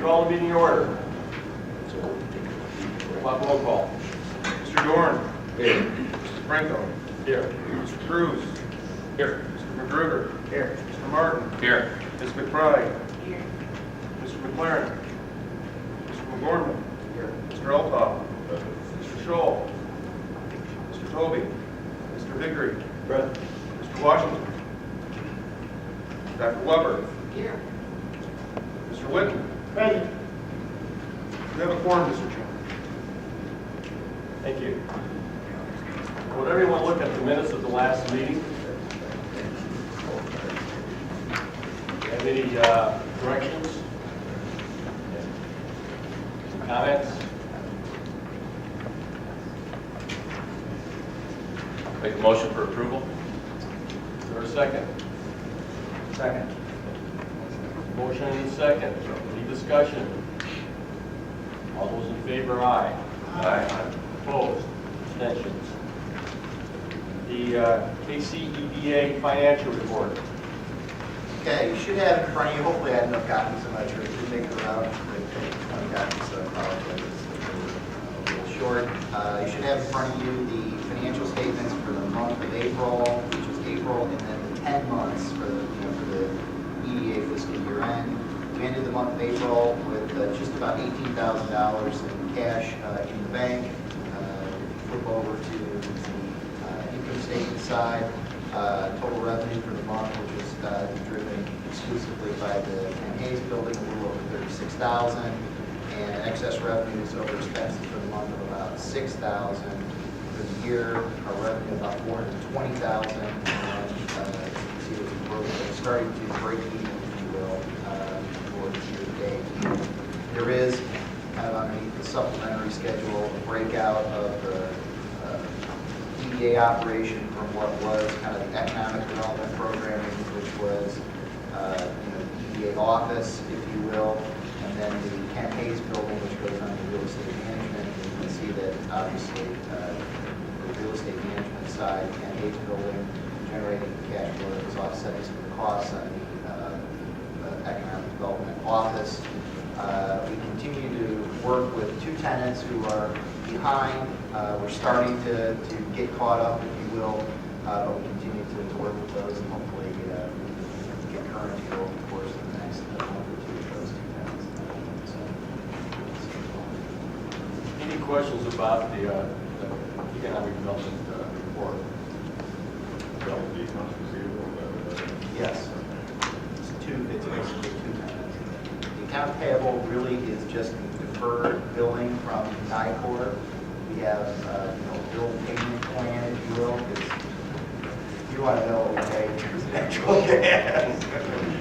call the meeting to order? Roll call. Mr. Dorn. Here. Mr. Franco. Here. Mr. Cruz. Here. Mr. Magruder. Here. Mr. Martin. Here. Ms. McBride. Here. Mr. McLaren. Mr. McGorman. Here. Mr. Eltoff. Mr. Scholl. Mr. Toby. Mr. Vickery. Present. Mr. Washington. Dr. Weber. Here. Mr. Whitten. Present. We have a quorum, Mr. Chairman. Thank you. Would everyone look at the minutes of the last meeting? Have any corrections? Comments? Make a motion for approval? Is there a second? Second. Motion and a second. Any discussion? All those in favor, aye. Aye. Opposed? Abstentions? The KCEDA financial report. Okay, you should have in front of you, hopefully I had enough copies, I'm not sure if you make it around, but 20 copies, so I apologize. It's a little short. You should have in front of you the financial statements for the month of April, which is April, and then the 10 months for the EDA fiscal year end. We ended the month of April with just about $18,000 in cash in the bank. Flip over to the income statement side. Total revenue for the month, which is driven exclusively by the Ken Hayes building, a little over $36,000, and excess revenues over expenses for the month of about $6,000. For the year, our revenue about $420,000, and you can see we're starting to break even, if you will, for the year to date. There is kind of underneath the supplementary schedule a breakout of the EDA operation from what was kind of the economic development programming, which was EDA office, if you will, and then the Ken Hayes building, which goes under real estate management. And you can see that obviously the real estate management side, Ken Hayes building, generating cash flow that was offsetting some of the costs on the economic development office. We continue to work with two tenants who are behind. We're starting to get caught up, if you will, but we continue to work with those and hopefully get current here over the course of the next month or two with those two tenants. Any questions about the economic development report? Yes. It's basically two tenants. The account payable really is just the deferred billing from NICOR. We have bill payment plan, if you will. You want to know what we pay in terms of actual gas.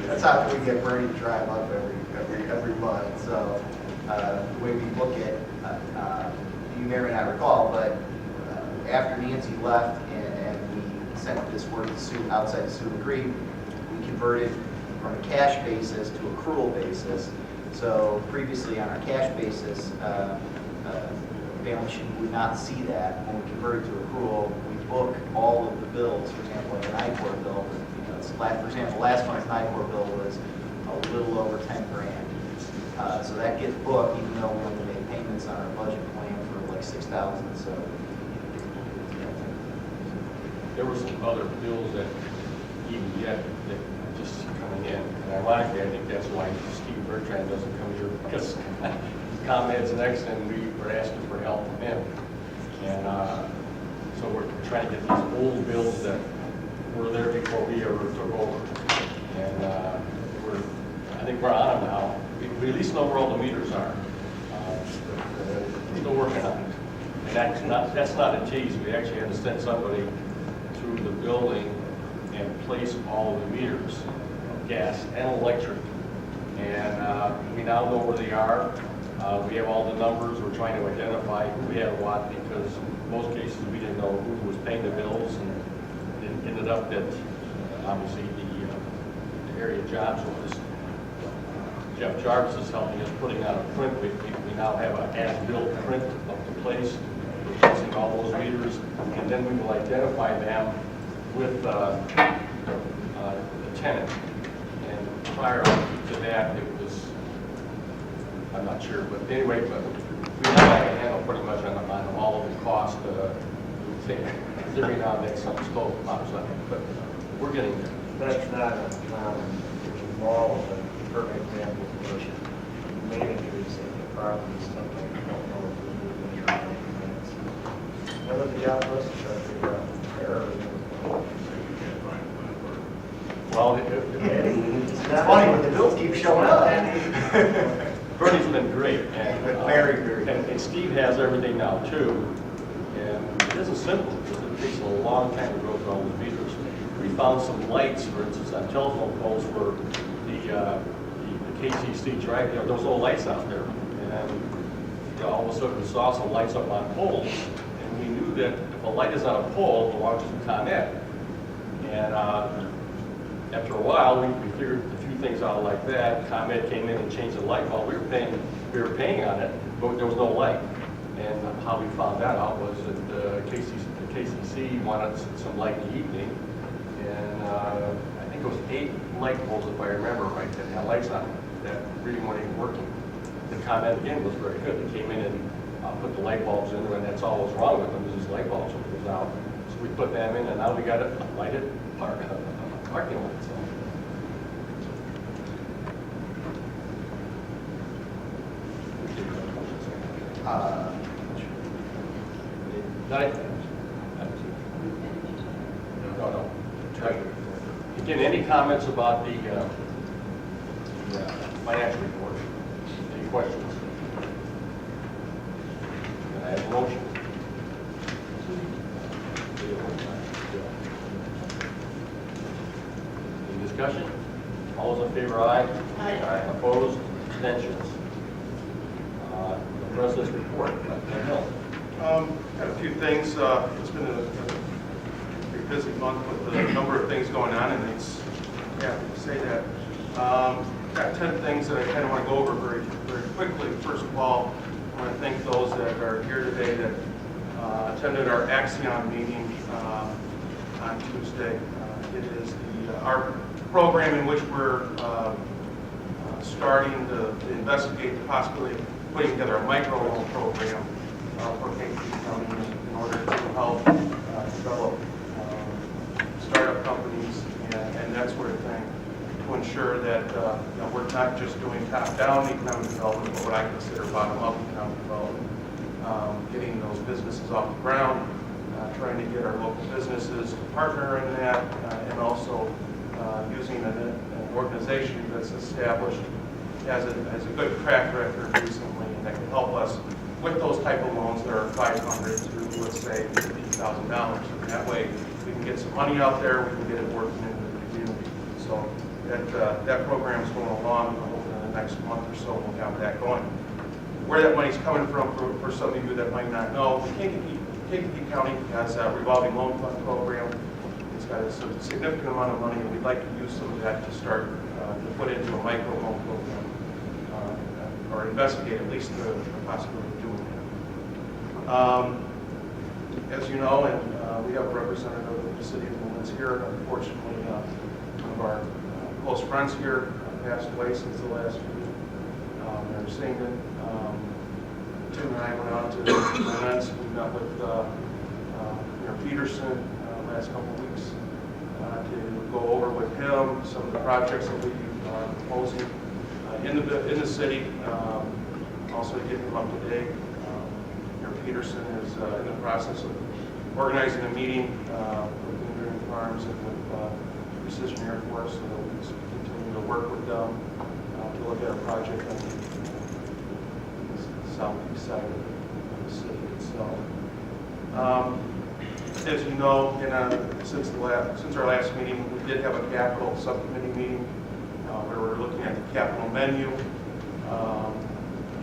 That's how we get Bernie to drive up every month. So the way we look at, you may or may not recall, but after Nancy left and we sent this work to Sue outside of Sioux Creek, we converted from a cash basis to accrual basis. So previously on our cash basis, balance sheet would not see that. When we convert it to accrual, we book all of the bills. For example, like an NICOR bill, for example, last month's NICOR bill was a little over 10 grand. So that gets booked even though we only made payments on our budget plan for like 6,000. So There were some other bills that even yet that just coming in. And ironically, I think that's why Steve Bertrand doesn't come here, because ComEd's next and we were asking for help from him. And so we're trying to get these old bills that were there before we ever took over. And I think we're on them now. We at least know where all the meters are. Still working on it. And that's not a tease. We actually had to send somebody through the building and place all of the meters of gas and electric. And we now know where they are. We have all the numbers. We're trying to identify who we had what, because in most cases we didn't know who was paying the bills, and it ended up that obviously the area jobs was. Jeff Jarvis is helping us putting out a print. We now have an as-built print of the place, replacing all those meters, and then we will identify them with the tenant. And prior to that, it was I'm not sure, but anyway, but we have a handle pretty much on all of the cost. Every now and then some scope pops up, but we're getting there. That's not uncommon. There's mall is a perfect example of managers in the property, something you don't know if they're moving or not. None of the job lists are figured out. Well, It's funny, but the bills keep showing up. Bernie's been great, and Very, very good. and Steve has everything now too. And it isn't simple because it takes a long time to go through all the meters. We found some lights, for instance, on telephone poles where the KTC drive, there was no lights out there, and all of a sudden we saw some lights up on poles, and we knew that if a light is on a pole, it belongs to ComEd. And after a while, we figured a few things out like that. ComEd came in and changed the light bulb. We were paying on it, but there was no light. And how we found that out was that the KCC wanted some light in the evening, and I think it was 8 light poles, if I remember right, that had lights on them that really weren't even working. The ComEd again was very good. They came in and put the light bulbs in, and that's all was wrong with them, is these light bulbs was out. So we put them in, and now we got a lighted parking lot. So. No. Again, any comments about the financial report? Any questions? Can I have a motion? Any discussion? All those in favor, aye? Aye. Opposed? Abstentions? The President's report. Had a few things. It's been a pretty busy month with a number of things going on, and it's happy to say that. Got 10 things that I kind of want to go over very, very quickly. First of all, I want to thank those that are here today that attended our Axion meeting on Tuesday. It is our program in which we're starting to investigate the possibility of putting together a microloan program for Kankakee County in order to help develop startup companies and that sort of thing, to ensure that we're not just doing top-down economic development, but what I consider bottom-up economic development, getting those businesses off the ground, trying to get our local businesses to partner in that, and also using an organization that's established has a good track record recently, and that can help us with those type of loans that are $500 to, let's say, $50,000. And that way, we can get some money out there, we can get it working in the community. So that program is going along. Hopefully in the next month or so, we'll have that going. Where that money's coming from, for some of you that might not know, Kankakee County has a revolving loan fund program. It's got a significant amount of money, and we'd like to use some of that to start to put into a micro loan program, or investigate at least the possibility of doing that. As you know, and we have a representative of the city of Lawrence here. Unfortunately, one of our close friends here passed away since the last meeting. Mayor Singman. Tim and I went out to Lawrence. We met with Mayor Peterson last couple of weeks to go over with him some of the projects that we are proposing in the city. Also to get him up to date. Mayor Peterson is in the process of organizing a meeting with Engineering Farms and with Precision Air Force, so that we can continue to work with them to look at a project on the southeast side of the city itself. As you know, since our last meeting, we did have a capital subcommittee meeting where we're looking at the capital menu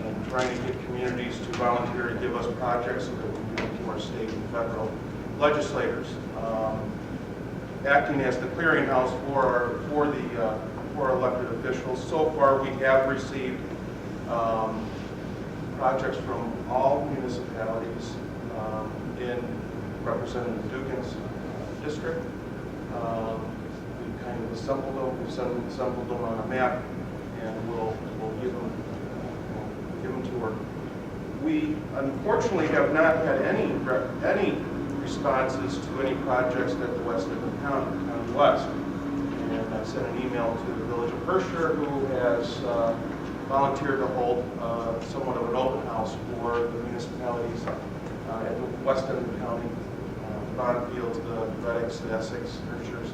and trying to get communities to volunteer to give us projects so that we can give to our state and federal legislators. Acting as the clearinghouse for elected officials. So far, we have received projects from all municipalities in Representative Dugan's district. We've kind of assembled them. We've assembled them on a map, and we'll give them given to her. We unfortunately have not had any responses to any projects at the West End of County West. And I sent an email to the Village of Herscher, who has volunteered to hold somewhat of an open house for the municipalities at the West End of the County, Bonnfields, the Reddicks, the Essex, Herschers,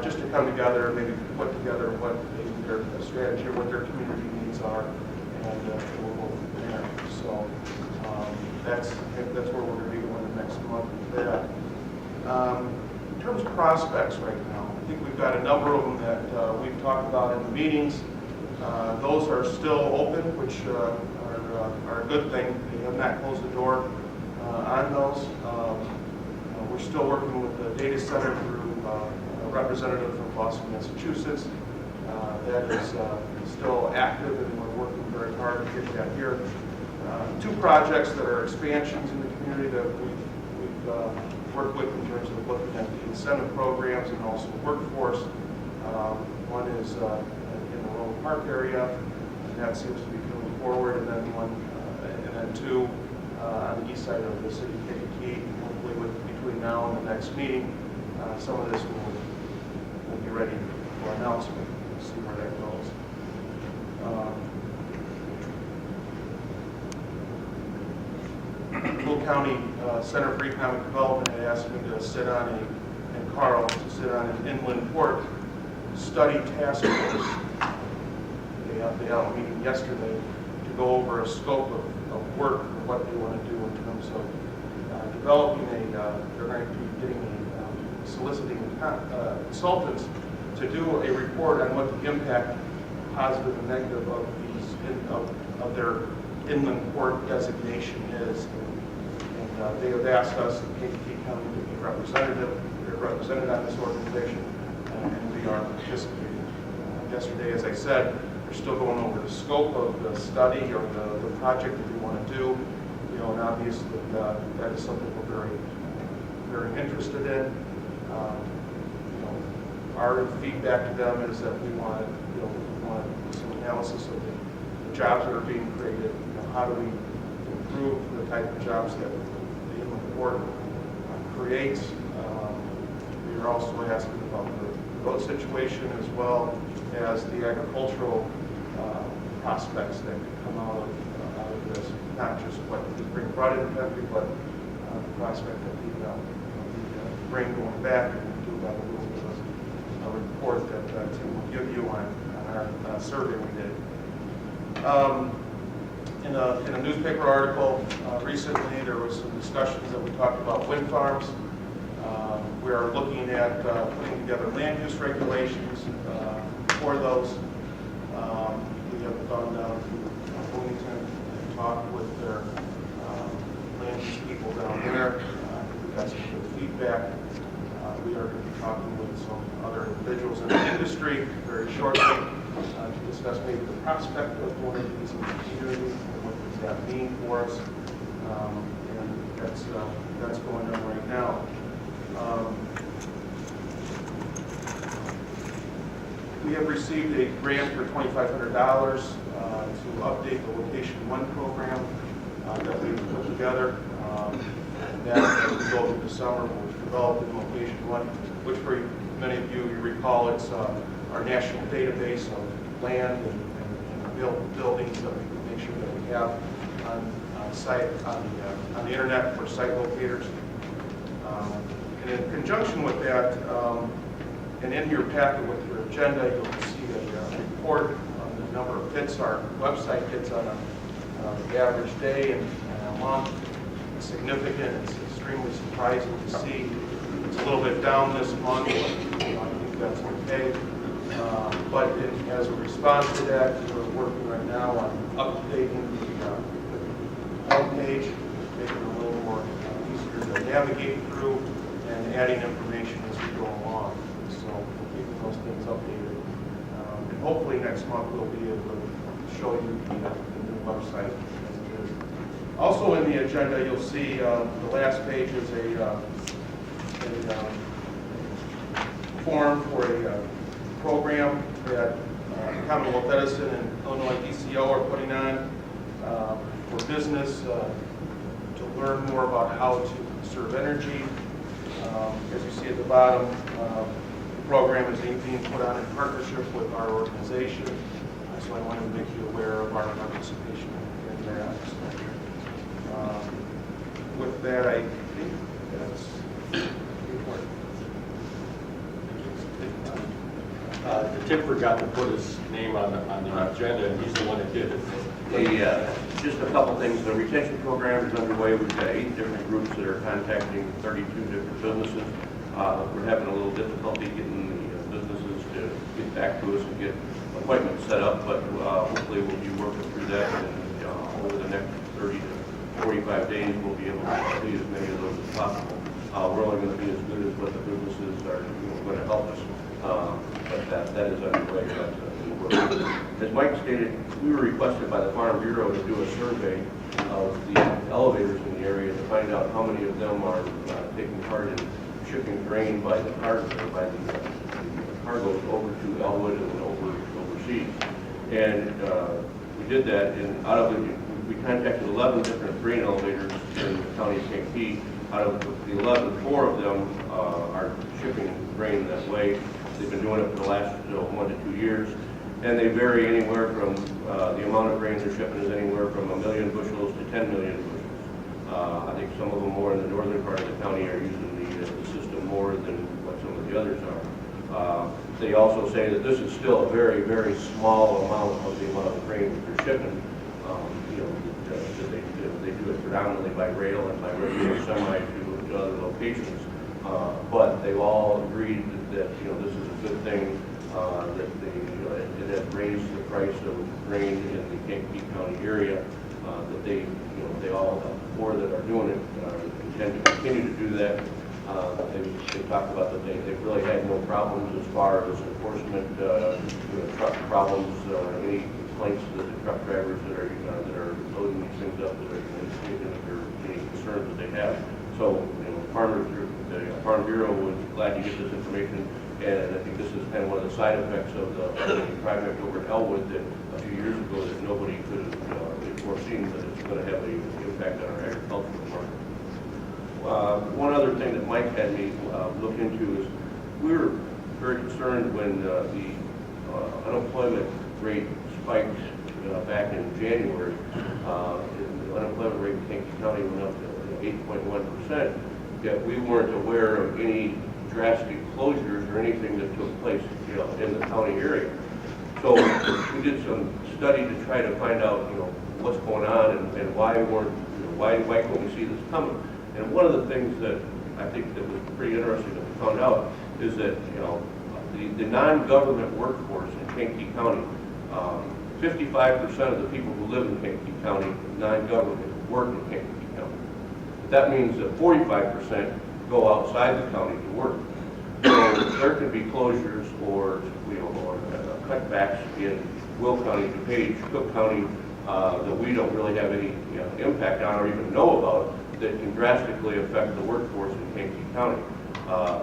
just to come together, maybe put together what their strategy or what their community needs are, and we'll go from there. So that's where we're going to be going the next month with that. In terms of prospects right now, I think we've got a number of them that we've talked about in the meetings. Those are still open, which are a good thing. They have not closed the door on those. We're still working with the data center through a representative from Boston, Massachusetts. That is still active, and we're working very hard to get that here. Two projects that are expansions in the community that we've worked with in terms of looking at the incentive programs and also workforce. One is in the Rowan Park area, and that seems to be moving forward, and then two on the east side of the city of Kankakee. Hopefully, between now and the next meeting, some of this will be ready for announcement. We'll see where that goes. Will County Center for Economic Development had asked me to sit on and Carl to sit on an inland port study task force. They had a meeting yesterday to go over a scope of work of what they want to do in terms of developing they're going to be soliciting consultants to do a report on what the impact, positive and negative, of their inland port designation is. And they have asked us in Kankakee County to be represented on this organization, and we are participating. Yesterday, as I said, we're still going over the scope of the study or the project that we want to do. And obviously that is something we're very, very interested in. Our feedback to them is that we want some analysis of the jobs that are being created. How do we improve the type of jobs that the inland port creates? We are also asking about the road situation as well as the agricultural prospects that could come out of this. Not just what the spring brought in the country, but the prospect of the rain going back, and we do have a little bit of a report that Tim will give you on our survey we did. In a newspaper article recently, there was some discussions that we talked about wind farms. We are looking at putting together land use regulations for those. We have gone down to Bloomington and talked with their land use people down there. We got some good feedback. We are going to be talking with some other individuals in the industry very shortly to discuss maybe the prospect of one of these in the community and what does that mean for us. And that's going on right now. We have received a grant for $2,500 to update the Location 1 program that we've put together. That as we go through the summer was developed in Location 1, which for many of you recall, it's our national database of land and buildings that we can make sure that we have on site on the internet for site locators. And in conjunction with that, and in your packet with your agenda, you'll see a report on the number of hits our website hits on the average day and a month. It's significant. It's extremely surprising to see. It's a little bit down this month. I think that's okay. But as a response to that, we're working right now on updating the homepage, making it a little more easier to navigate through, and adding information as we go along. So we're keeping those things updated. And hopefully next month we'll be able to show you the new website as it is. Also in the agenda, you'll see the last page is a form for a program that Commonwealth Edison and Illinois DCO are putting on. for business, to learn more about how to conserve energy. As you see at the bottom, the program is being put on in partnership with our organization. So I wanted to make you aware of our participation in that. With that, I think that's important. Tim forgot to put his name on the agenda, and he's the one that did it. Just a couple things. The retention program is underway. We've got 8 different groups that are contacting 32 different businesses. We're having a little difficulty getting the businesses to get back to us and get appointments set up, but hopefully we'll be working through that, and over the next 30 to 45 days we'll be able to complete as many of those as possible. We're only going to be as good as what the businesses are going to help us, but that is underway. As Mike stated, we were requested by the Farm Bureau to do a survey of the elevators in the area to find out how many of them are taking part in shipping grain by the cargoes over to Elwood and overseas. And we did that, and out of it, we contacted 11 different grain elevators in the county of Kankakee. Out of the 11, 4 of them are shipping grain that way. They've been doing it for the last 1 to 2 years. And they vary anywhere from, the amount of grain they're shipping is anywhere from 1 million bushels to 10 million bushels. I think some of them more in the northern part of the county are using the system more than what some of the others are. They also say that this is still a very, very small amount of the amount of grain that they're shipping. They do it predominantly by rail and by regular semi to other locations. But they've all agreed that this is a good thing, that it has raised the price of grain in the Kankakee County area. That they all, 4 that are doing it, intend to continue to do that. They talked about that they've really had no problems as far as enforcement, truck problems, any complaints that the truck drivers that are loading these things up that are indicating that there are any concerns that they have. So, the Farm Bureau was glad to get this information, and I think this is kind of one of the side effects of the project over at Elwood that a few years ago that nobody could have foreseen that it's going to have an impact on our agricultural market. One other thing that Mike had me look into is we were very concerned when the unemployment rate spiked back in January. The unemployment rate in Kankakee County went up to 8.1%, yet we weren't aware of any drastic closures or anything that took place in the county area. So we did some study to try to find out what's going on and why couldn't we see this coming. And one of the things that I think that was pretty interesting that we found out is that the non-government workforce in Kankakee County, 55% of the people who live in Kankakee County, non-government, work in Kankakee County. But that means that 45% go outside the county to work. So there could be closures or cutbacks in Will County, DuPage, Cook County that we don't really have any impact on or even know about that can drastically affect the workforce in Kankakee County.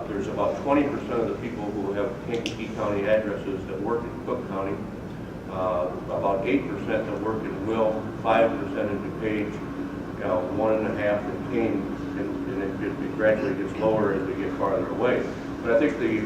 There's about 20% of the people who have Kankakee County addresses that work in Cook County, about 8% that work in Will, 5% in DuPage, 1.5% in Kane, and it gradually gets lower as we get farther away. But I think the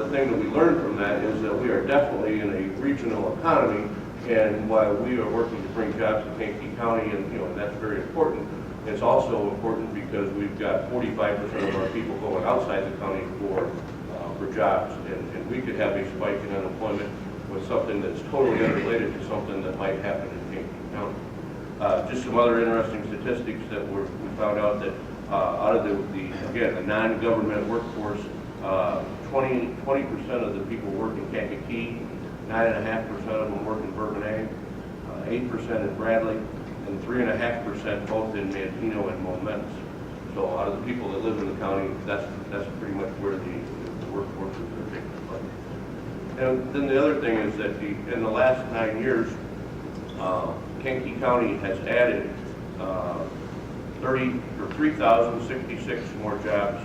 thing that we learned from that is that we are definitely in a regional economy, and while we are working to bring jobs to Kankakee County, and that's very important, it's also important because we've got 45% of our people going outside the county for jobs, and we could have a spike in unemployment with something that's totally unrelated to something that might happen in Kankakee County. Just some other interesting statistics that we found out that out of the non-government workforce, 20% of the people work in Kankakee, 9.5% of them work in Bourbonnais, 8% in Bradley, and 3.5% both in Manteno and Momentus. So out of the people that live in the county, that's pretty much where the workforce is taking place. And then the other thing is that in the last 9 years, Kankakee County has added 3,066 more jobs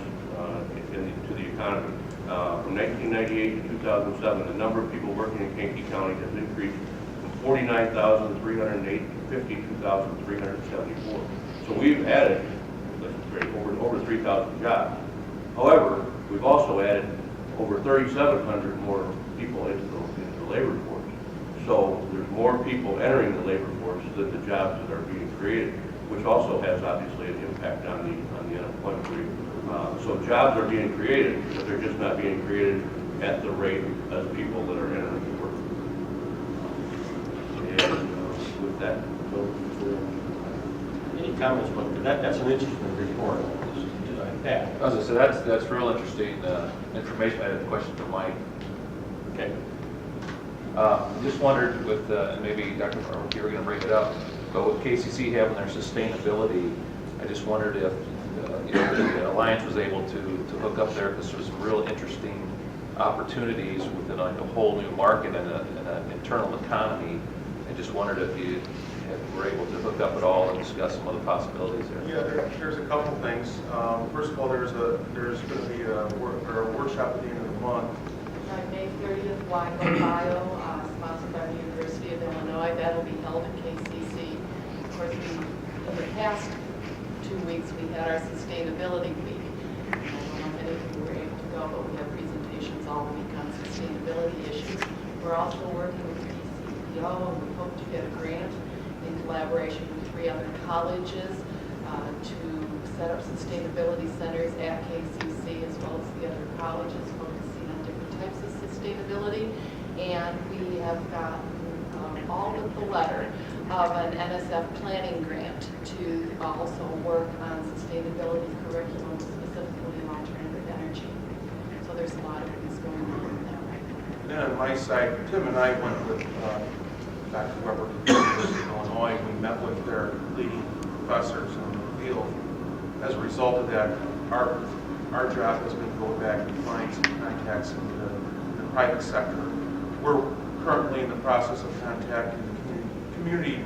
to the economy. From 1998 to 2007, the number of people working in Kankakee County has increased from 52,374. So we've added, let's say, over 3,000 jobs. However, we've also added over 3,700 more people into the labor force. So there's more people entering the labor force than the jobs that are being created, which also has obviously an impact on the unemployment rate. So jobs are being created, but they're just not being created at the rate as people that are entering the workforce. And with that, Any comments, but that's an interesting report. Pat? As I said, that's real interesting information. I had a question for Mike. Okay. Just wondered with, and maybe Dr. Farmer, you were going to bring it up, but with KCC having their sustainability, I just wondered if the Alliance was able to hook up there, because there's some real interesting opportunities within a whole new market and an internal economy. I just wondered if you were able to hook up at all and discuss some of the possibilities there. Yeah, there's a couple things. First of all, there's going to be a workshop at the end of the month. On May 30th, Wyco Bio, sponsored by the University of Illinois. That'll be held at KCC. Of course, in the past 2 weeks, we had our Sustainability Week. I don't know how many of you were able to go, but we have presentations all week on sustainability issues. We're also working with PCPO, and we hope to get a grant in collaboration with 3 other colleges to set up sustainability centers at KCC as well as the other colleges, focusing on different types of sustainability. And we have gotten all but the letter of an NSF planning grant to also work on sustainability curriculum, specifically in alternative energy. So there's a lot of things going on in that right now. And then on my side, Tim and I went with Dr. Weber to the University of Illinois. We met with their leading professors in the field. As a result of that, our job has been to go back and find some contacts in the private sector. We're currently in the process of contacting the community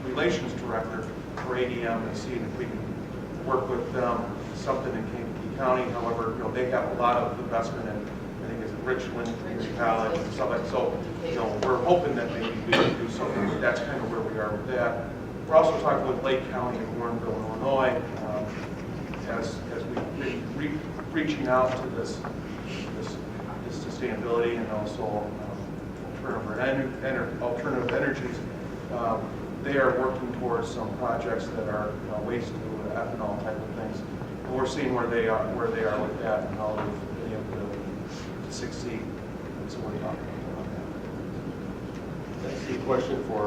relations director for ADM and seeing if we can work with them, something in Kankakee County. However, they have a lot of investment in, I think it's Richland Community College and stuff like that. So, we're hoping that maybe we can do something, but that's kind of where we are with that. We're also talking with Lake County and Warrenville, Illinois, as we've been reaching out to this sustainability and also alternative energies. They are working towards some projects that are waste to ethanol type of things, and we're seeing where they are with that and how they've been able to succeed. And so we're talking about that. That's the question for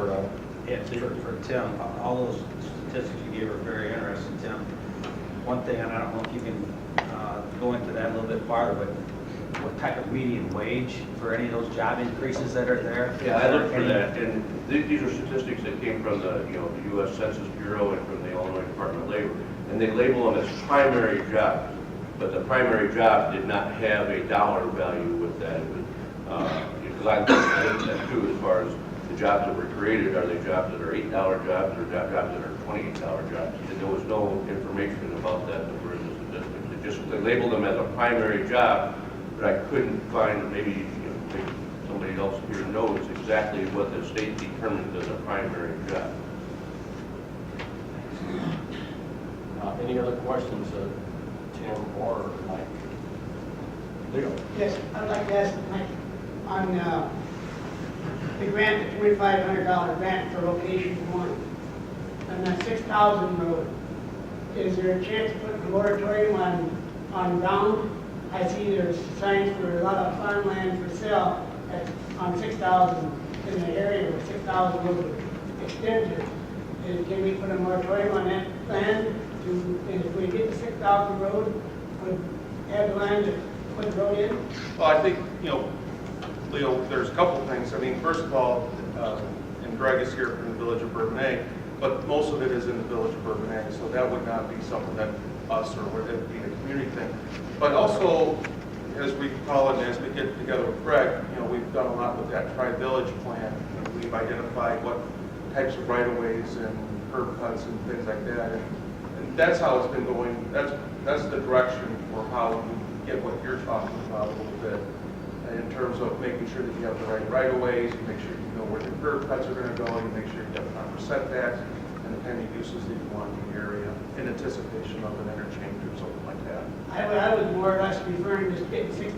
For Tim, all those statistics you gave are very interesting, Tim. One thing, and I don't know if you can go into that a little bit farther, but what type of median wage for any of those job increases that are there? yeah, I looked for that, and these are statistics that came from the the U.S. Census Bureau and from the Illinois Department of Labor, and they label them as primary jobs, but the primary job did not have a dollar value with that. Because I looked at that too, as far as the jobs that were created, are they jobs that are $8 jobs or jobs that are $28 jobs? And there was no information about that were in the statistics. They labeled them as a primary job, but I couldn't find, maybe somebody else here knows exactly what the state determines as a primary job. any other questions, Tim or Mike? Leo? Yes, I'd like to ask Mike on the grant, the $2,500 grant for location one. On that 6,000 road, is there a chance of putting a moratorium on ground? I see there's signs for a lot of farmland for sale on 6,000 in the area where 6,000 road extended. Can we put a moratorium on that land? And if we get the 6,000 road, would have the land to put the road in? Well, I think, Leo, there's a couple things. I mean, first of all, and Greg is here from the village of Bourbonnais, but most of it is in the village of Bourbonnais, so that would not be something that us or would it be a community thing. But also, as we call it, as we get together with Greg, we've done a lot with that tri-village plan. We've identified what types of right-of-ways and curb cuts and things like that. And that's how it's been going. That's the direction for how we get what you're talking about a little bit. In terms of making sure that you have the right of ways, you make sure you know where the curb cuts are gonna go, you make sure you have proper setbacks, and the any uses that you want in the area in anticipation of an interchange or something like that. I was more or less referring to getting 6,000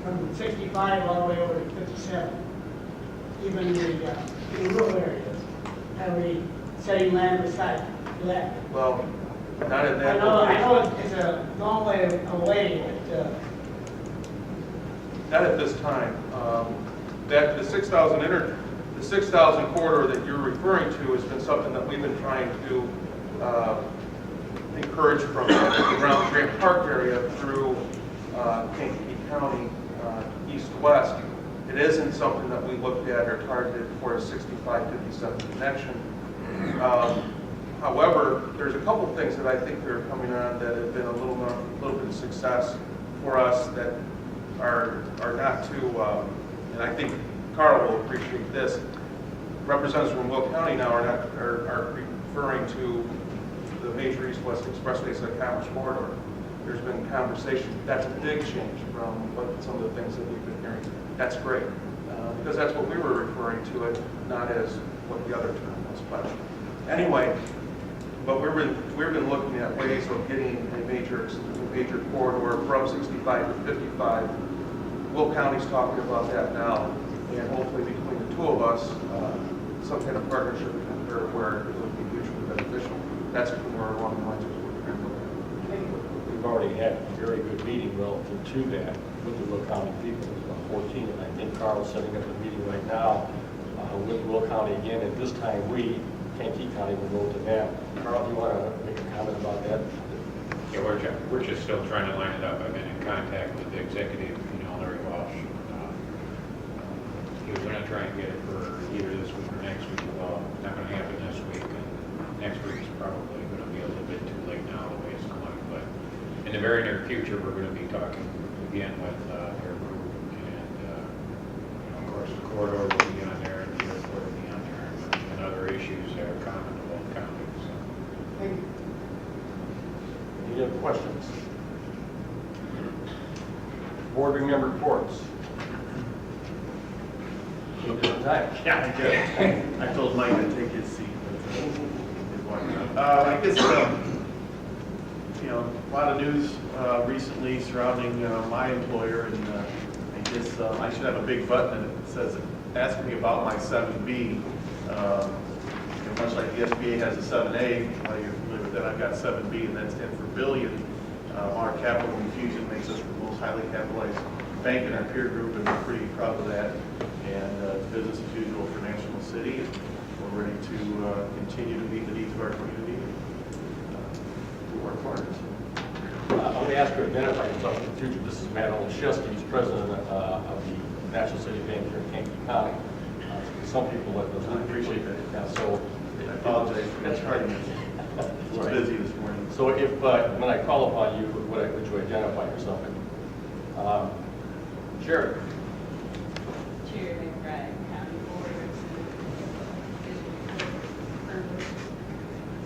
from 65 all the way over to 57, even in the rural areas. Are we setting land aside for that? Well, not in I that know location. it's a long way away, but Not at this time. That the 6,000 corridor that you're referring to has been something that we've been trying to encourage from around the Grant Park area through Kankakee County, east-west. It isn't something that we looked at or targeted for a 65-57 connection. However, there's a couple things that I think that are coming on that have been a little bit of success for us that are not too, and I think Carl will appreciate this. Representatives from Will County now are referring to the major east-west expressway as a commerce corridor. There's been conversation. That's a big change from some of the things that we've been hearing. That's great, because that's what we were referring to it, not as what the other term was. But anyway, but we've been looking at ways of getting a major corridor from 65 to 55. Will County's talking about that now, and hopefully between the two of us, some kind of partnership can occur where it would be mutually beneficial. That's more along the lines of what we're trying to look at. We've already had a very good meeting relative to that with the Will County people. There's about 14, and I think Carl's setting up a meeting right now with Will County again. And this time Kankakee County will go to that. Carl, do you want to make a comment about that? Yeah, we're just still trying to line it up. I've been in contact with the executive, Larry Walsh. He was going to try and get it for either this week or next week. Well, it's not going to happen this week. And next week is probably going to be a little bit too late now, the way it's going. But in the very near future, we're going to be talking again with their group. And, of course, the corridor will be on there, and the airport will be on there, and other issues that are common to both counties. So. Any other questions? Board member reports. Any different time? Yeah, I did. I told Mike to take his seat. I guess, a lot of news recently surrounding my employer, and I guess I should have a big button that says, ask me about my 7B. Much like the SBA has a 7A, you're familiar with that, I've got 7B, and that stands for billion. Our capital infusion makes us the most highly capitalized bank in our peer group, and we're pretty proud of that. And business as usual for National City. And we're ready to continue to meet the needs of our community and do our part. I'm going to ask her to identify yourself in the future. This is Matt Olszewski, who's president of the National City Bank here in Kankakee County. Some people let those. I appreciate that. Yeah, so I apologize for that's right. It was busy this morning. So if when I call upon you, would you identify yourself? Sherry. Chair McBride, County Board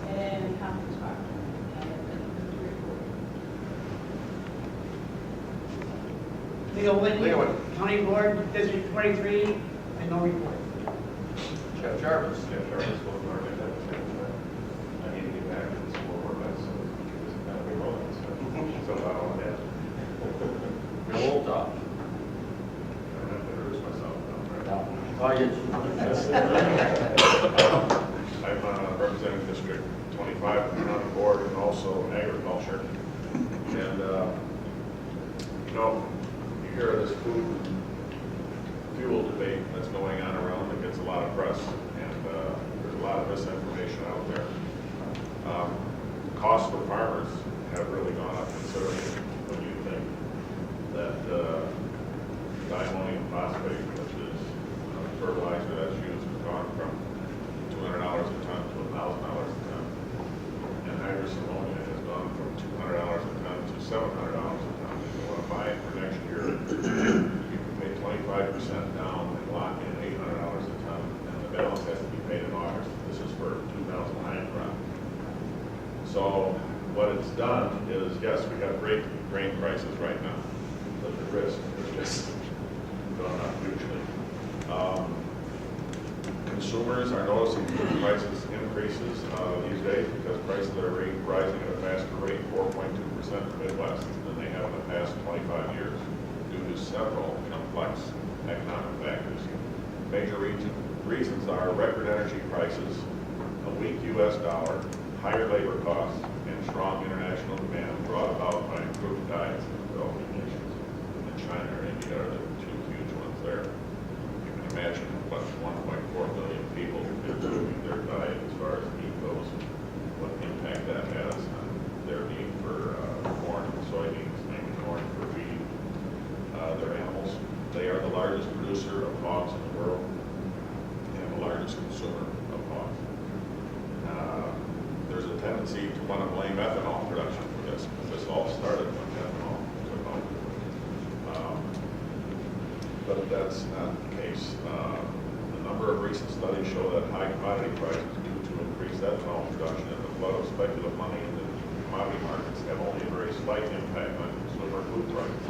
and Conference Park. Leo Whitney, County Board, District 23, and no report. Jeff Jarvis. I need to get back to the school board, so it's kind of been rolling, so I don't want that. Bill Olthoff. I don't have to introduce myself. I'm representing District 25 on the board and also agriculture. And, you hear this food fuel debate that's going on around that gets a lot of press, and there's a lot of misinformation out there. Costs for farmers have really gone up considerably when you think that diammonium phosphate, which is fertilizer that's used, has gone from $200 a ton to $1,000 a ton. And hydrous ammonia has gone from $200 a ton to $700 a ton. If you want to buy it for next year, you can pay 25% down and lock in $800 a ton, and the balance has to be paid in August. This is for 2009 crop. So what it's done is, yes, we have great grain prices right now, but the risk is just consumers are noticing food prices increases these days because prices are rising at a faster rate, 4.2% in the Midwest, than they have in the past 25 years, due to several complex economic factors. Major reasons are record energy prices, a weak U.S. dollar, higher labor costs, and strong international demand brought about by improved diets in developing nations. And China or India are the two huge ones there. You can imagine what 1.4 billion people improving their diet as far as meat goes, what impact that has on their need for corn and soybeans, mainly corn for feed their animals. They are the largest producer of hogs in the world and the largest consumer of hogs. There's a tendency to want to blame ethanol production for this, because this all started when ethanol took over. But that's not the case. A number of recent studies show that high commodity prices due to increased ethanol production and the flood of speculative money in the commodity markets have only a very slight impact on consumer food prices.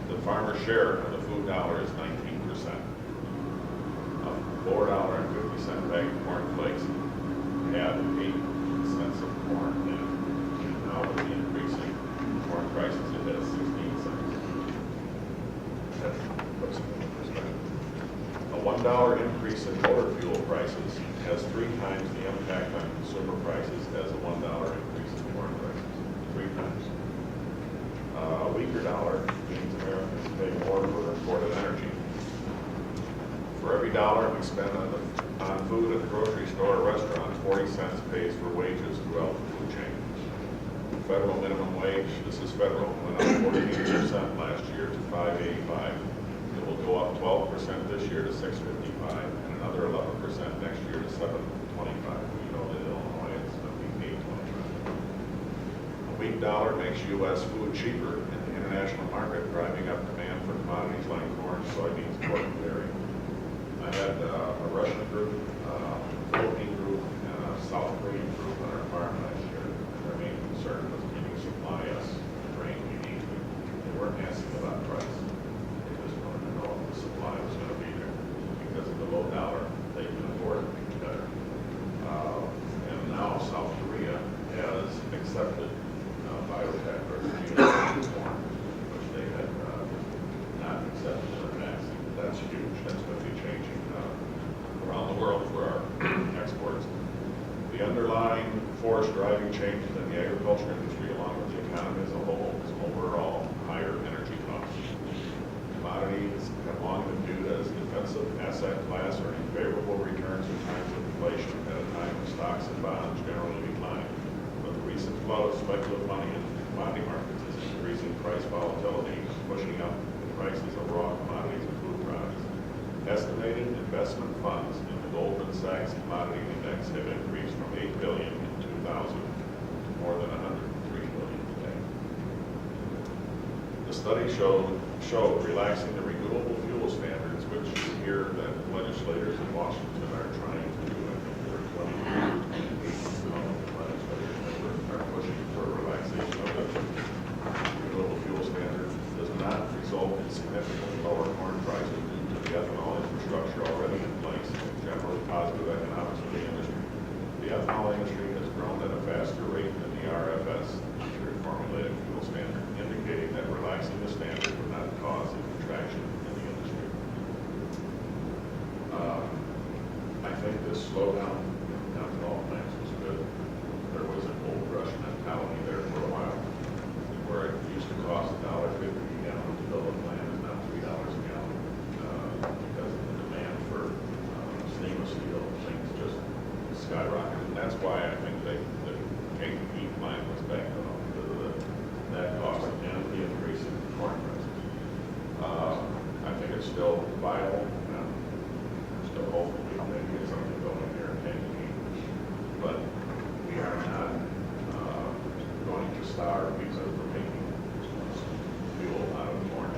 The farmer's share of the food dollar is 19%. A $4.50 bag of corn flakes had 8 cents of corn in it. And now with the increasing corn prices, it has 16 cents. That puts it in perspective. A $1 increase in motor fuel prices has 3 times the impact on consumer prices as a $1 increase in corn prices. 3 times. A weaker dollar means Americans pay more for imported energy. For every dollar we spend on food at the grocery store or restaurant, 40 cents pays for wages throughout the food chain. Federal minimum wage, this is federal, went up 14% last year to $5.85. It will go up 12% this year to $6.55, and another 11% next year to $7.25. You know that Illinois is going to be $8.25. A weak dollar makes U.S. food cheaper in the international market, driving up demand for commodities like corn, soybeans, pork, and dairy. I had a Russian group, Philippine group, and a South Korean group on our farm last year. Their main concern was can you supply us the grain we need. They weren't asking about price. They just wanted to know if the supply was going to be there. Because of the low dollar, they can afford it better. And now South Korea has accepted biotech or GMO corn, which they had not accepted in the past. That's huge. That's going to be changing around the world for our exports. The underlying force driving changes in the agriculture industry along with the economy as a whole is overall higher energy costs. Commodities have long been viewed as a defensive asset class earning favorable returns in times of inflation at a time when stocks and bonds generally decline. But the recent flow of speculative money into the commodity markets is increasing price volatility, pushing up the prices of raw commodities and food products. Estimated investment funds in the Goldman Sachs Commodity Index have increased from $8 billion in 2000 to more than $103 billion today. The study showed relaxing the renewable fuel standards, which you hear that legislators in Washington are trying to do. I think there are 28 legislators that are pushing for relaxation of the renewable fuel standards. Does not result in significantly lower corn prices due to the ethanol infrastructure already in place, generally positive economics for the industry. The ethanol industry has grown at a faster rate than the RFS, the Formulated Fuel Standard, indicating that relaxing the standard would not cause a contraction in the industry. I think this slowdown in ethanol plants was good. There was an old rush mentality there for a while, where it used to cost $1.50 a gallon to build a plant, is now $3 a gallon because of the demand for stainless steel. Things just skyrocketed. And that's why I think the Kankakee plant was backed off because of that cost and the increase in corn prices. I think it's still viable, and still hopefully we can get something going here in Kankakee. But we are not going to starve because we're making fuel out of corn.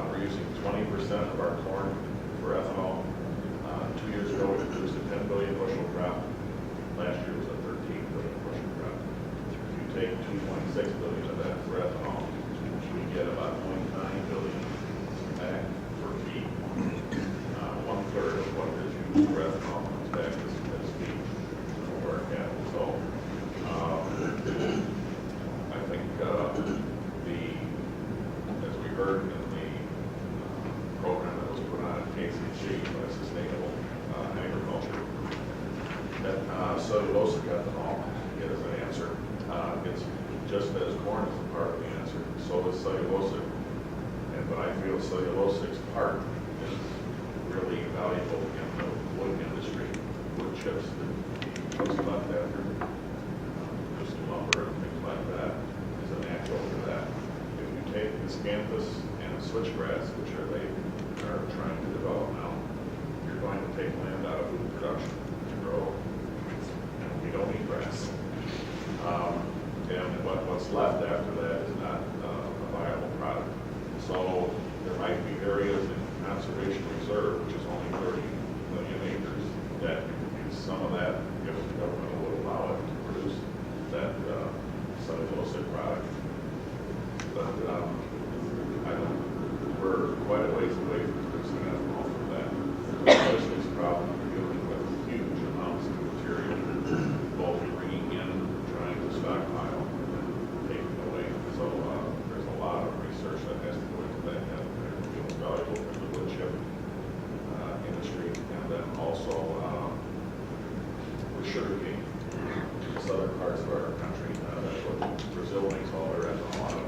We're using 20% of our corn for ethanol. 2 years ago, we produced a 10 billion bushel crop. Last year was a 13 billion bushel crop. If you take 2.6 billion of that for ethanol, we get about 0.9 billion back for feed. 1/3 of what is used for ethanol cellulosic ethanol is an answer. It's just as corn is a part of the answer, so is cellulosic. But I feel cellulosa's part is really valuable in the wood industry, wood chips that used left after just lumber and things like that is a natural for that. If you take miscanthus and switchgrass, which they are trying to develop now, you're going to take land out of food production to grow, and we don't eat grass. And what's left after that is not a viable product. So there might be areas in conservation reserve, which is only 30 million acres, that use some of that if the government would allow it to produce that cellulosic product. But we're quite a ways away from producing ethanol from that. There's this problem of dealing with huge amounts of material, both bringing in, trying to stockpile, and taking away. So there's a lot of research that has to go into that. It's valuable for the wood chip industry, and then also with sugarcane in southern parts of our country. That's what Brazil makes all their ethanol out of.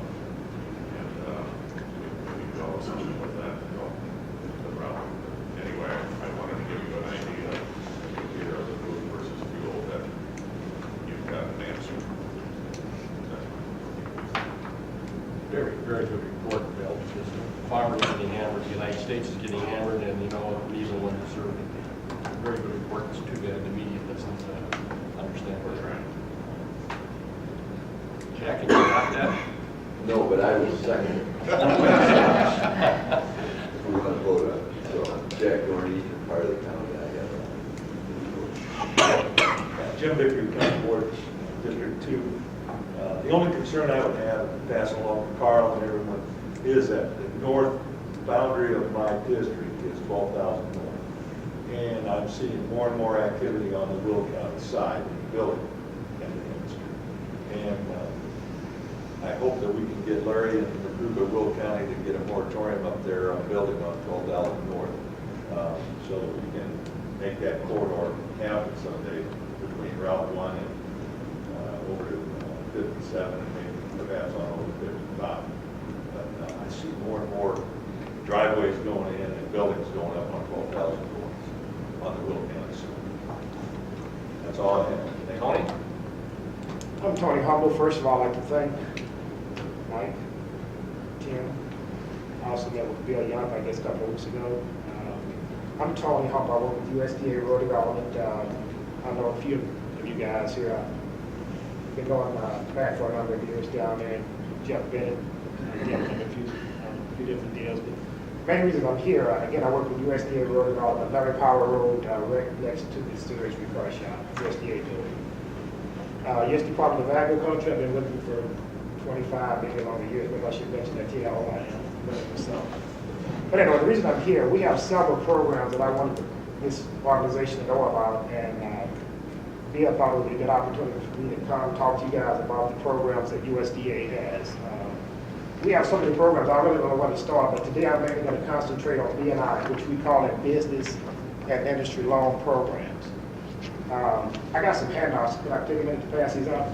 And we develop something with that to help the problem. Anyway, I wanted to give you an idea here of the food versus fuel that you've got an answer. Very, very good report, Bill. Just farmers are getting hammered, the United States is getting hammered, and these are the ones that serve it. Very good report. It's too bad the media doesn't understand what they're at. Jack, can you got that? No, but I will second it. We want to vote on it. So Jack Dorney, part of the county, I have. Jim Vickery, County Board, District 2. The only concern I would have, passing along to Carl and everyone, is that the north boundary of my district is 12,000 north. And I'm seeing more and more activity on the Will County side in the building and the industry. And I hope that we can get Larry and the group at Will County to get a moratorium up there on building on 12,000 north, so that we can make that corridor happen someday between Route 1 and over to 57 and maybe perhaps on over 55. But I see more and more driveways going in and buildings going up on 12,000 north on the Will County side. That's all I have. Thank you. Tony? I'm Tony Humble. First of all, I'd like to thank Mike, Tim. I also met with Bill Young, I guess, a couple of weeks ago. I'm Tony Humble. I work with USDA Rural Development. I know a few of you guys here. I've been going back for a number of years down there. Jeff Bennett, Jeff and a few different deals. But the main reason I'm here, again, I work with USDA Rural Development, Larry Power Road, right next to the storage repair shop, USDA building. U.S. Department of Agriculture, I've been with them for 25, maybe longer years. Maybe I should mention that to you how old I am. So. But anyway, the reason I'm here, we have several programs that I wanted this organization to know about, and be a thought it would be a good opportunity for me to come talk to you guys about the programs that USDA has. We have so many programs, I really don't know where to start, but today I'm mainly going to concentrate on B&I, which we call it Business and Industry Loan Programs. I got some handouts. Can I take a minute to pass these out?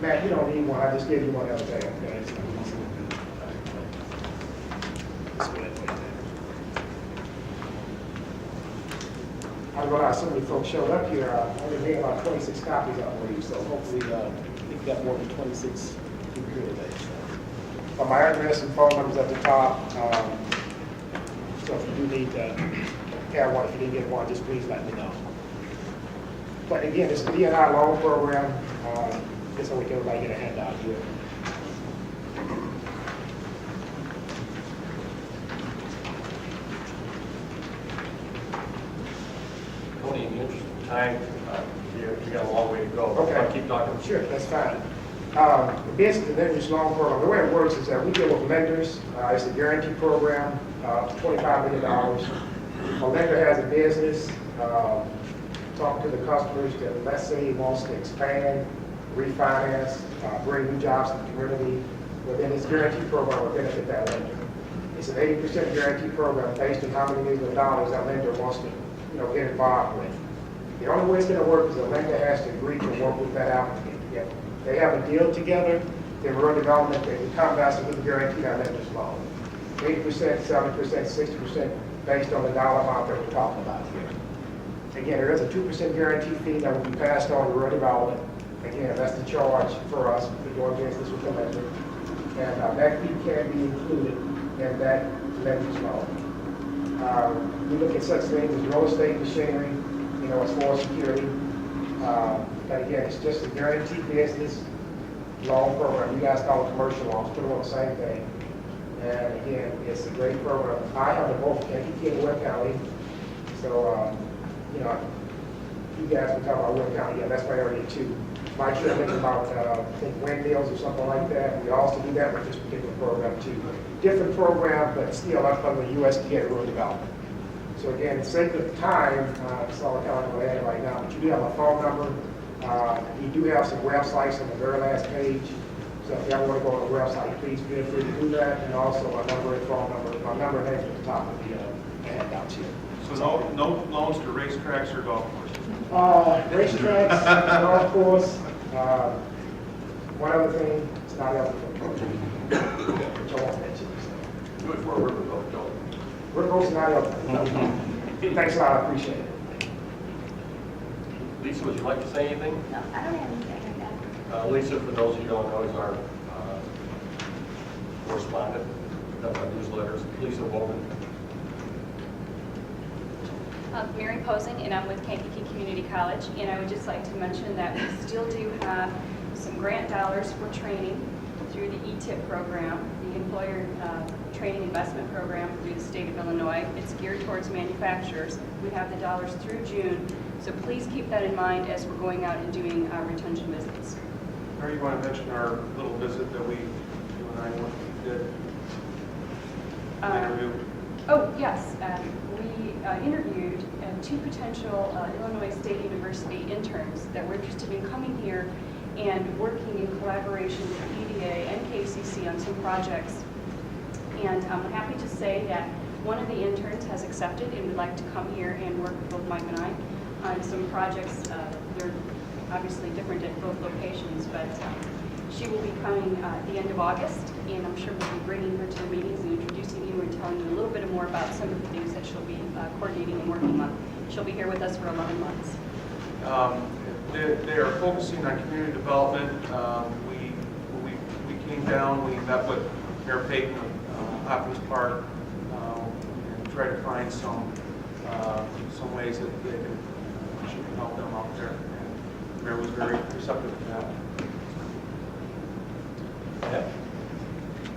Matt, you don't need one. I just gave you one the other day. Okay? I'm going to have so many folks showed up here. I only made about 26 copies, I believe, so hopefully you've got more than 26 people here today. So. My address and phone numbers at the top. So if you do need to have one, if you didn't get one, just please let me know. But again, it's a D&I loan program. Just so we can everybody get a handout here. Tony, in the interest of time, you got a long way to go. Okay. I'll keep talking. Sure, that's fine. The Business and Industry Loan Program, the way it works is that we deal with lenders. It's a guarantee program, $25 million. A lender has a business, talking to the customers that, let's say, he wants to expand, refinance, bring new jobs to the community. Within this guarantee program will benefit that lender. It's an 80% guarantee program based on how many millions of dollars that lender wants to, get involved with. The only way it's going to work is the lender has to agree to work with that applicant together. They have a deal together, then rural development, they become vested with a guarantee on lender's loan. 80%, 70%, 60% based on the dollar amount that we're talking about here. Again, there is a 2% guarantee fee that will be passed on to rural development. Again, that's the charge for us for doing business with the lender. And that fee can be included in that lender's loan. We look at such things as real estate machinery, you know, as far as security. But again, it's just a guaranteed business loan program. You guys call it commercial loans, put it on the same thing. And again, it's a great program. I have the both Kankakee and Webb County. So, you know, you guys can talk about Webb County. Yeah, that's my area too. Mike should think about, I think, windmills or something like that. We also do that with this particular program too. Different program, but still up under USDA rural development. So again, for sake of time, that's all I can add right now. But you do have a phone number. You do have some websites on the very last page. So if you ever want to go on the website, please feel free to do that. And also my number and phone number. My number and name at the top of the handouts here. So no loans to racetracks or golf courses? Racetracks, golf course. One other thing, it's not eligible. Which I won't mention. Do it for a riverboat, Joe. Riverboat's not eligible. Thanks a lot, I appreciate it. Lisa, would you like to say anything? No, I don't have anything like that. Lisa, for those of you who don't know, is our correspondent, does our newsletters. Lisa Wogan. Mary Posing, and I'm with Kankakee Community College, and I would just like to mention that we still do have some grant dollars for training through the ETIP program, the Employer Training Investment Program through the state of Illinois. It's geared towards manufacturers. We have the dollars through June, so please keep that in mind as we're going out and doing our retention visits. Or you want to mention our little visit that you and I did? Interview. Oh, yes. We interviewed two potential Illinois State University interns that were interested in coming here and working in collaboration with EDA and KCC on some projects. And I'm happy to say that one of the interns has accepted and would like to come here and work with both Mike and I on some projects. They're obviously different at both locations, but she will be coming at the end of August, and I'm sure we'll be bringing her to the meetings and introducing you and telling you a little bit more about some of the things that she'll be coordinating and working on. She'll be here with us for 11 months. They are focusing on community development. We came down, we met with Mayor Payton of Hopkins Park and tried to find some ways that she can help them out there. And the Mayor was very receptive to that.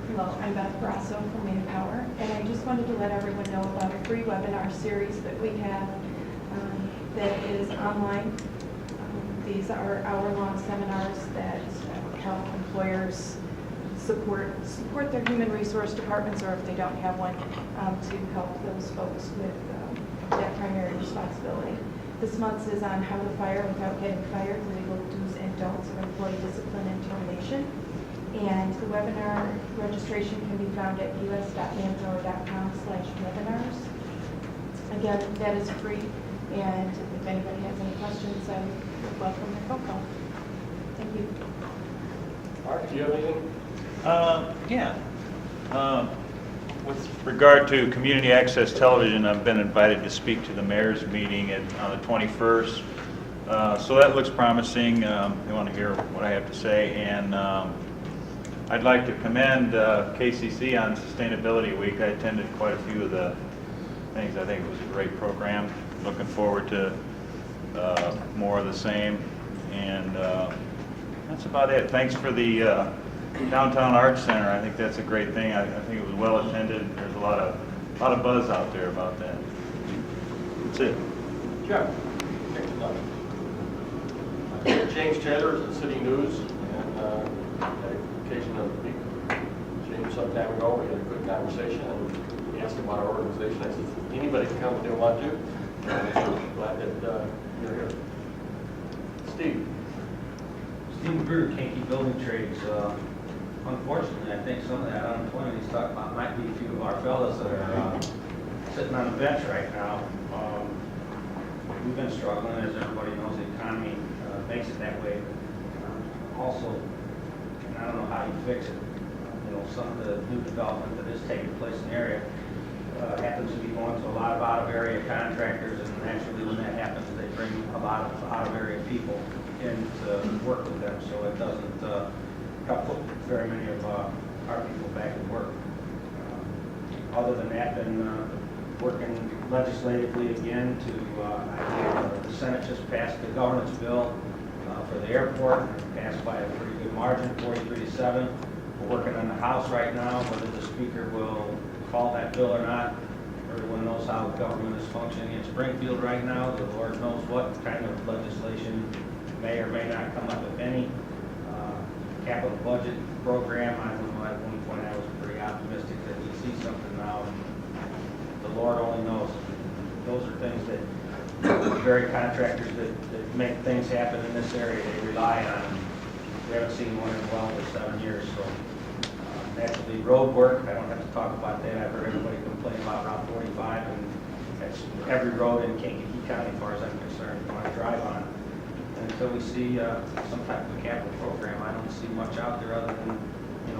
Hello, I'm Beth Brasso from Manpower, and I just wanted to let everyone know about a free webinar series that we have that is online. These are hour-long seminars that help employers support their human resource departments, or if they don't have one, to help those folks with that primary responsibility. This month's is on how to fire without getting fired, the legal do's and don'ts of employee discipline and termination. And the webinar registration can be found at us.manpower.com/webinars. Again, that is free, and if anybody has any questions, I would welcome their phone call. Thank you. Mark, do you have anything? With regard to community access television, I've been invited to speak to the mayor's meeting on the 21st. So that looks promising. They want to hear what I have to say. And I'd like to commend KCC on Sustainability Week. I attended quite a few of the things. I think it was a great program. Looking forward to more of the same. And that's about it. Thanks for the Downtown Arts Center. I think that's a great thing. I think it was well attended. There's a lot of buzz out there about that. That's it. Jeff. James Taylor is the City News, and had occasion to meet James some time ago. We had a good conversation, and he asked about our organization. I said, anybody can come if they want to. And so glad that you're here. Steve. Steve Brewer, Kankakee Building Trades. Unfortunately, I think some of that unemployment he's talking about might be a few of our fellows that are sitting on the bench right now. we've been struggling, as everybody knows, the economy makes it that way. Also, and I don't know how you fix it, some of the new development that is taking place in the area happens to be going to a lot of out-of-area contractors, and naturally when that happens, they bring a lot of out-of-area people in to work with them, so it doesn't help put very many of our people back to work. Other than that, been working legislatively again to, the Senate just passed the governance bill for the airport, passed by a pretty good margin, 43-7. We're working on the House right now, whether the Speaker will call that bill or not. Everyone knows how government is functioning in Springfield right now. The Lord knows what kind of legislation may or may not come up, if any. Capital budget program, I don't know, at one point I was pretty optimistic that we'd see something now. The Lord only knows. Those are things that the very contractors that make things happen in this area, they rely on. We haven't seen one in well over 7 years, so naturally road work, I don't have to talk about that. I've heard everybody complain about Route 45, and that's every road in Kankakee County, as far as I'm concerned, when I drive on. And until we see some type of a capital program, I don't see much out there other than,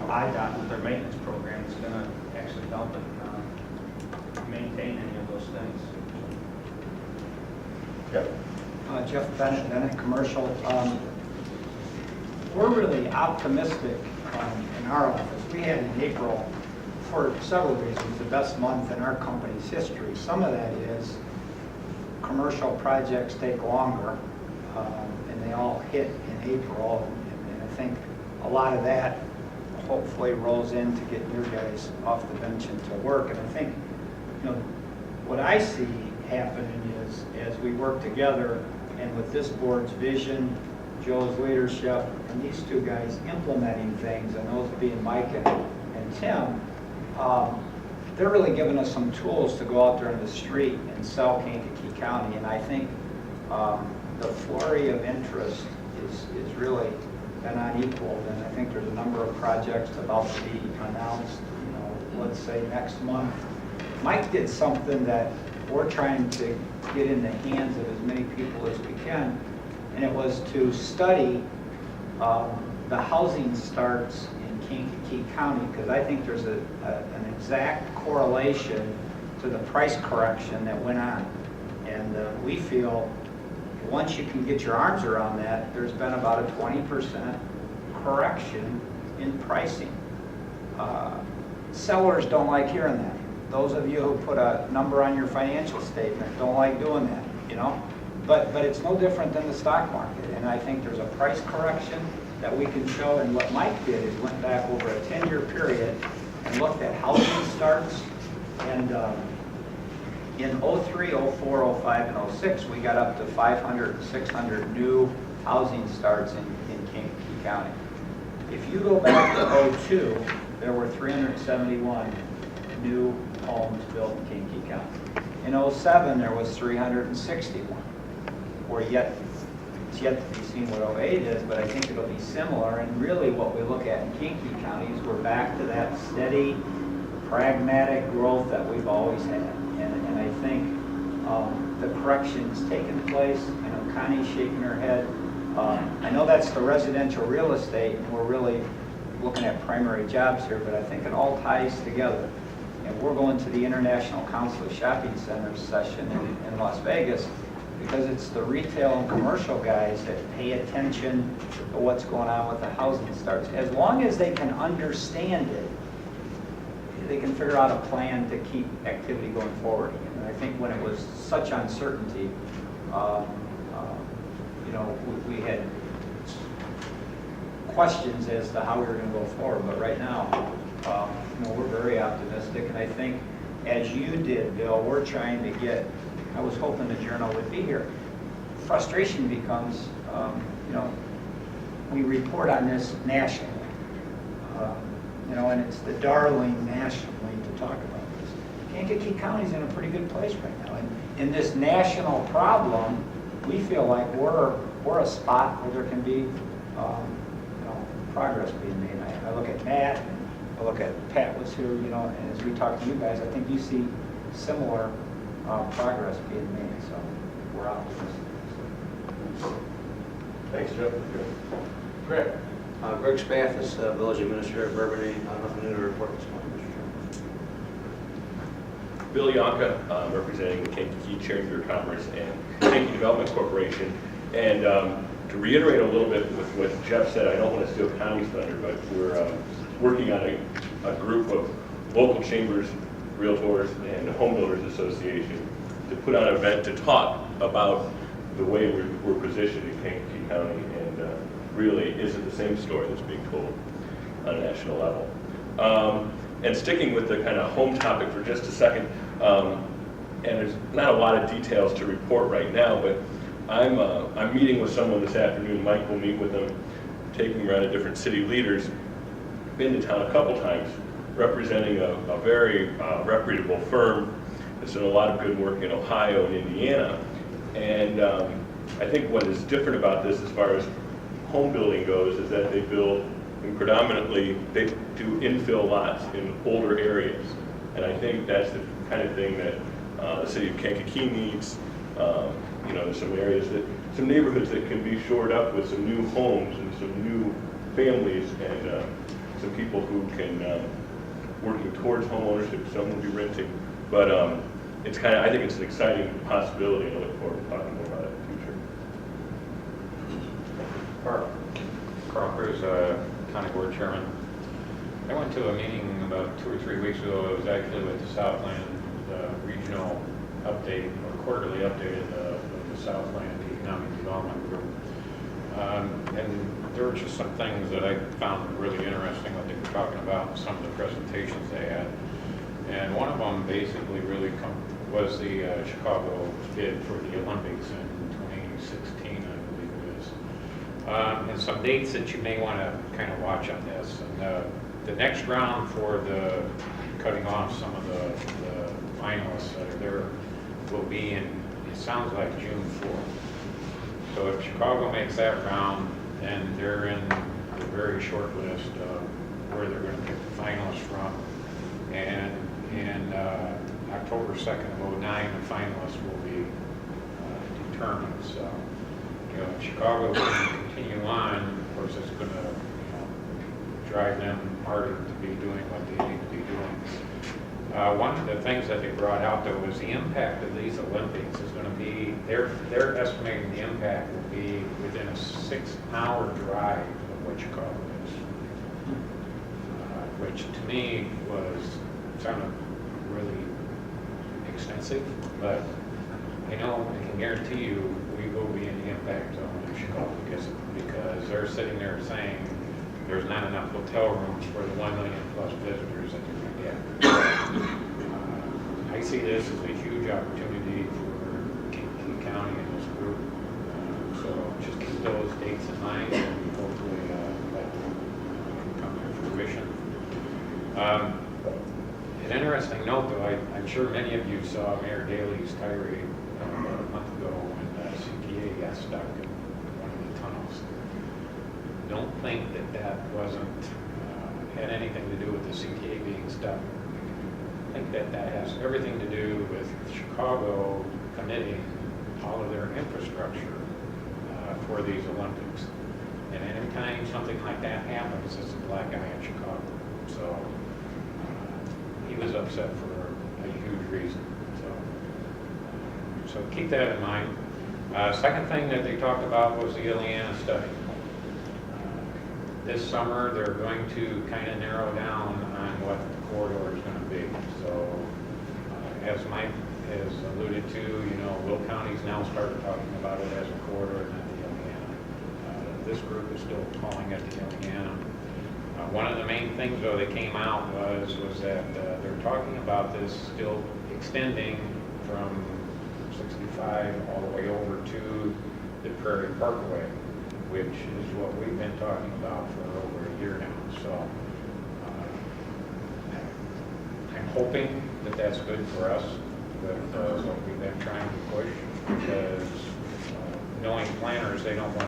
IDOT with their maintenance program is going to actually help and maintain any of those things. Jeff Bennett, Commercial. We're really optimistic in our office. We had in April, for several reasons, the best month in our company's history. Some of that is commercial projects take longer, and they all hit in April. And I think a lot of that hopefully rolls in to get your guys off the bench and to work. And I think, what I see happening is as we work together and with this board's vision, Joe's leadership, and these two guys implementing things, and those being Mike and Tim, they're really giving us some tools to go out there in the street and sell Kankakee County. And I think the flurry of interest is really been unequaled, and I think there's a number of projects about to be announced, let's say next month. Mike did something that we're trying to get in the hands of as many people as we can, and it was to study the housing starts in Kankakee County, because I think there's an exact correlation to the price correction that went on. And we feel once you can get your arms around that, there's been about a 20% correction in pricing. Sellers don't like hearing that. Those of you who put a number on your financial statement don't like doing that, But it's no different than the stock market. And I think there's a price correction that we can show. And what Mike did is went back over a 10-year period and looked at housing starts. And in 03, 04, 05, and 06, we got up to 500, 600 new housing starts in Kankakee County. If you go back to 02, there were 371 new homes built in Kankakee County. In 07, there was 361. It's yet to be seen what 08 is, but I think it'll be similar. And really what we look at in Kankakee County is we're back to that steady, pragmatic growth that we've always had. And I think the correction's taken place. I know Connie's shaking her head. I know that's the residential real estate, and we're really looking at primary jobs here, but I think it all ties together. And we're going to the International Council of Shopping Centers session in Las Vegas, because it's the retail and commercial guys that pay attention to what's going on with the housing starts. As long as they can understand it, they can figure out a plan to keep activity going forward. And I think when it was such uncertainty, we had questions as to how we were going to go forward. But right now, we're very optimistic. And I think, as you did, Bill, we're trying to get, I was hoping the Journal would be here. Frustration becomes, we report on this nationally. And it's the darling nationally to talk about this. Kankakee County's in a pretty good place right now. And in this national problem, we feel like we're a spot where there can be, progress being made. I look at Matt, and I look at Pat was here, and as we talk to you guys, I think you see similar progress being made. So we're optimistic. Thanks, Jeff. Greg? Greg Spathis, Village Administrator of Bourbonnais. Nothing new to report this morning, Mr. Chairman. Bill Yonka, representing the Kankakee Chamber of Commerce and Kankakee Development Corporation. And to reiterate a little bit with what Jeff said, I don't want to steal Connie's thunder, but we're working on a group of local chambers, realtors, and home builders association to put on an event to talk about the way we're positioned in Kankakee County, and really isn't the same story that's being told on a national level. And sticking with the kind of home topic for just a second, and there's not a lot of details to report right now, but I'm meeting with someone this afternoon. Mike will meet with them, taking around to different city leaders. Been to town a couple times, representing a very reputable firm that's done a lot of good work in Ohio and Indiana. And I think what is different about this as far as home building goes is that they build, and predominantly, they do infill lots in older areas. And I think that's the kind of thing that the city of Kankakee needs. You know, there's some areas some neighborhoods that can be shored up with some new homes and some new families and some people who can, working towards home ownership, some will be renting. But it's kind of, I think it's an exciting possibility, and I look forward to talking more about it in the future. Carl Cruz, County Board Chairman. I went to a meeting about 2 or 3 weeks ago. It was actually with the Southland Regional Update, or quarterly update of the Southland Economic Development Group. And there were just some things that I found really interesting what they were talking about, some of the presentations they had. And one of them basically really was the Chicago bid for the Olympics in 2016, I believe it is. And some dates that you may want to kind of watch on this. And the next round for the cutting off some of the finalists that are there will be in, it sounds like June 4th. So if Chicago makes that round, then they're in the very short list of where they're going to pick the finalists from. And in October 2nd of 2009, the finalists will be determined. So, you know, if Chicago can continue on, of course, it's going to drive them harder to be doing what they need to be doing. One of the things that they brought out, though, was the impact of these Olympics is going to be, they're estimating the impact will be within a 6-hour drive of what Chicago is, which to me sounded really extensive, but I know I can guarantee you we will be in the impact zone in Chicago because they're sitting there saying there's not enough hotel rooms for the 1 million plus visitors that they're going to get. I see this as a huge opportunity for Kankakee County and this group. So just keep those dates in mind and hopefully that will come to fruition. An interesting note, though, I'm sure many of you saw Mayor Daley's tirade about a month ago when CPA got stuck in one of the tunnels. Don't think that wasn't had anything to do with the CTA being stuck. I think that has everything to do with Chicago committing all of their infrastructure for these Olympics. And anytime something like that happens, it's a black eye in Chicago. So he was upset for a huge reason. So keep that in mind. Second thing that they talked about was the Ileana study. This summer, they're going to kind of narrow down on what the corridor is going to be. So, as Mike has alluded to, Will County's now started talking about it as a corridor, not the Ileana. This group is still calling it the Ileana. One of the main things, though, that came out was that they're talking about this still extending from 65 all the way over to the Prairie Parkway, which is what we've been talking about for over a year now. So I'm hoping that that's good for us, with what we've been trying to push, because knowing planners, they don't want